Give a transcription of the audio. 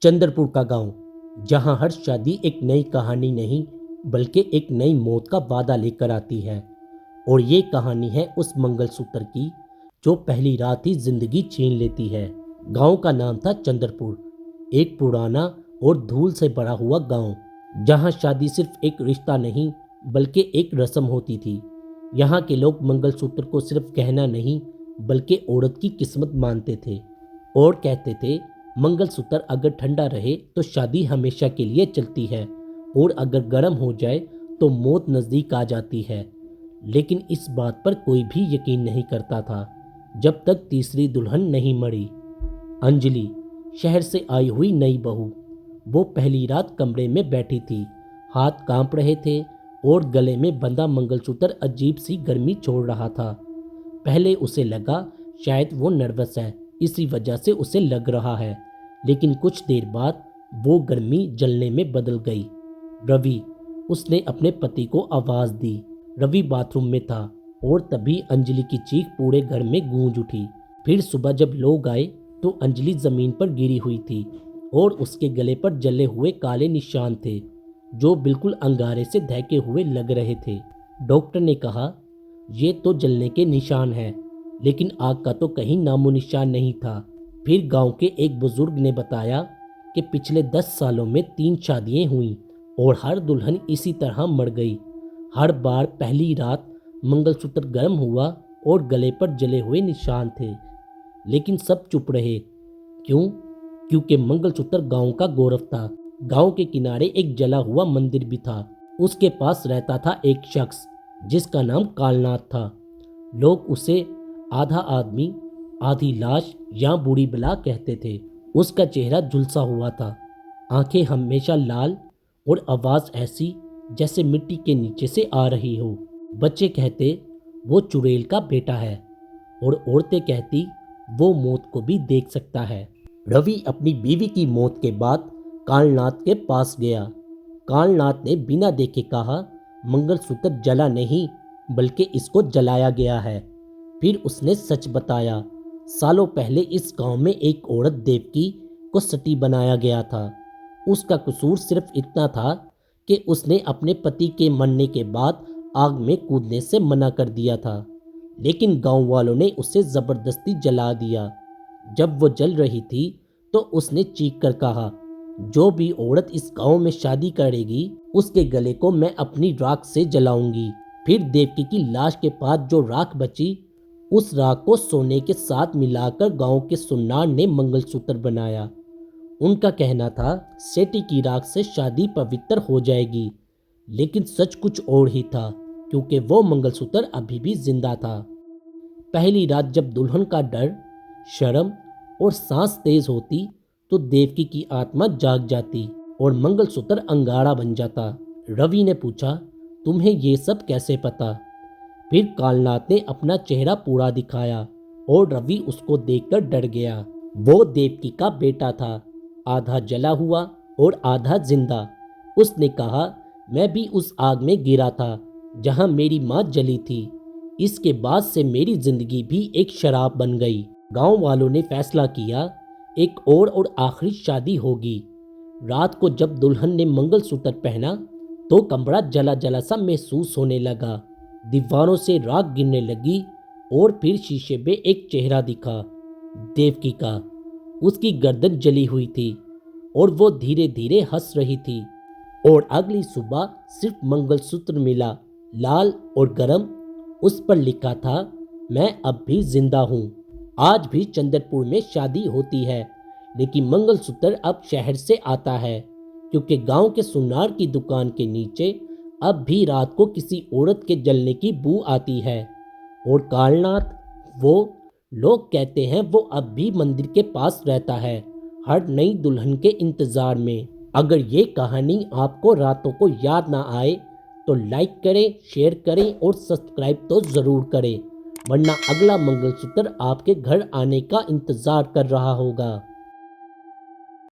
चंद्रपुर का गांव, जहां हर शादी एक नई कहानी नहीं बल्कि एक नई मौत का वादा लेकर आती है। और ये कहानी है उस मंगलसूत्र की जो पहली रात ही जिंदगी छीन लेती है। गांव का नाम था चंद्रपुर, एक पुराना और धूल से भरा हुआ गांव, जहां शादी सिर्फ एक रिश्ता नहीं बल्कि एक रस्म होती थी। यहाँ के लोग मंगलसूत्र को सिर्फ गहना नहीं बल्कि औरत की किस्मत मानते थे और कहते थे मंगलसूत्र अगर ठंडा रहे तो शादी हमेशा के लिए चलती है और अगर गर्म हो जाए तो मौत नज़दीक आ जाती है। लेकिन इस बात पर कोई भी यकीन नहीं करता था जब तक तीसरी दुल्हन नहीं मरी। अंजलि, शहर से आई हुई नई बहू, वो पहली रात कमरे में बैठी थी। हाथ कांप रहे थे और गले में बंधा मंगलसूत्र अजीब सी गर्मी छोड़ रहा था। पहले उसे लगा शायद वो नर्वस है, इसी वजह से उसे लग रहा है। लेकिन कुछ देर बाद वो गर्मी जलने में बदल गई। रवि, उसने अपने पति को आवाज़ दी। रवि बाथरूम में था और तभी अंजलि की चीख पूरे घर में गूंज उठी। फिर सुबह जब लोग आए तो अंजलि ज़मीन पर गिरी हुई थी और उसके गले पर जले हुए काले निशान थे जो बिल्कुल अंगारे से ढके हुए लग रहे थे। डॉक्टर ने कहा, ये तो जलने के निशान हैं, लेकिन आग का तो कहीं नामो निशान नहीं था। फिर गांव के एक बुजुर्ग ने बताया कि पिछले 10 सालों में 3 शादियां हुई और हर दुल्हन इसी तरह मर गई। हर बार पहली रात मंगलसूत्र गर्म हुआ और गले पर जले हुए निशान थे, लेकिन सब चुप रहे। क्यों? क्योंकि मंगलसूत्र गांव का गौरव था। गांव के किनारे एक जला हुआ मंदिर भी था। उसके पास रहता था एक शख्स जिसका नाम कालनाथ था। लोग उसे आधा आदमी आधी लाश या बूढ़ी बला कहते थे। उसका चेहरा झुलसा हुआ था, आंखें हमेशा लाल और आवाज़ ऐसी जैसे मिट्टी के नीचे से आ रही हो। बच्चे कहते वो चुड़ैल का बेटा है और औरतें कहती वो मौत को भी देख सकता है। रवि अपनी बीवी की मौत के बाद कालनाथ के पास गया। कालनाथ ने बिना देखे कहा, मंगलसूत्र जला नहीं बल्कि इसको जलाया गया है। फिर उसने सच बताया। सालों पहले इस गांव में एक औरत देवकी को सती बनाया गया था। उसका कसूर सिर्फ इतना था कि उसने अपने पति के मरने के बाद आग में कूदने से मना कर दिया था, लेकिन गांव वालों ने उसे जबरदस्ती जला दिया। जब वो जल रही थी तो उसने चीख कर कहा, जो भी औरत इस गांव में शादी करेगी उसके गले को मैं अपनी राख से जलाऊंगी। फिर देवकी की लाश के पास जो राख बची, उस राख को सोने के साथ मिलाकर गांव के सुन्नार ने मंगलसूत्र बनाया। उनका कहना था सेठी की राख से शादी पवित्र हो जाएगी, लेकिन सच कुछ और ही था, क्योंकि वो मंगलसूत्र अभी भी जिंदा था। पहली रात जब दुल्हन का डर, शर्म और सांस तेज होती तो देवकी की आत्मा जाग जाती और मंगलसूत्र अंगारा बन जाता। रवि ने पूछा, तुम्हें ये सब कैसे पता? फिर कालनाथ ने अपना चेहरा पूरा दिखाया और रवि उसको देखकर डर गया। वो देवकी का बेटा था, आधा जला हुआ और आधा जिंदा। उसने कहा, मैं भी उस आग में गिरा था जहां मेरी माँ जली थी। इसके बाद से मेरी जिंदगी भी एक शराब बन गई। गांव वालों ने फैसला किया, एक और आखिरी शादी होगी। रात को जब दुल्हन ने मंगलसूत्र पहना तो कमरा जला जला सा महसूस होने लगा। दीवारों से राख गिरने लगी और फिर शीशे में एक चेहरा दिखा, देवकी का। उसकी गर्दन जली हुई थी और वो धीरे धीरे हंस रही थी। और अगली सुबह सिर्फ मंगलसूत्र मिला, लाल और गर्म। उस पर लिखा था, मैं अब भी जिंदा हूँ। आज भी चंद्रपुर में शादी होती है, लेकिन मंगलसूत्र अब शहर से आता है, क्योंकि गांव के सुनार की दुकान के नीचे अब भी रात को किसी औरत के जलने की बू आती है। और कालनाथ, वो लोग कहते हैं वो अब भी मंदिर के पास रहता है, हर नई दुल्हन के इंतजार में। अगर ये कहानी आपको रातों को याद ना आए तो लाइक करें, शेयर करें और सब्सक्राइब तो ज़रूर करें, वरना अगला मंगलसूत्र आपके घर आने का इंतज़ार कर रहा होगा।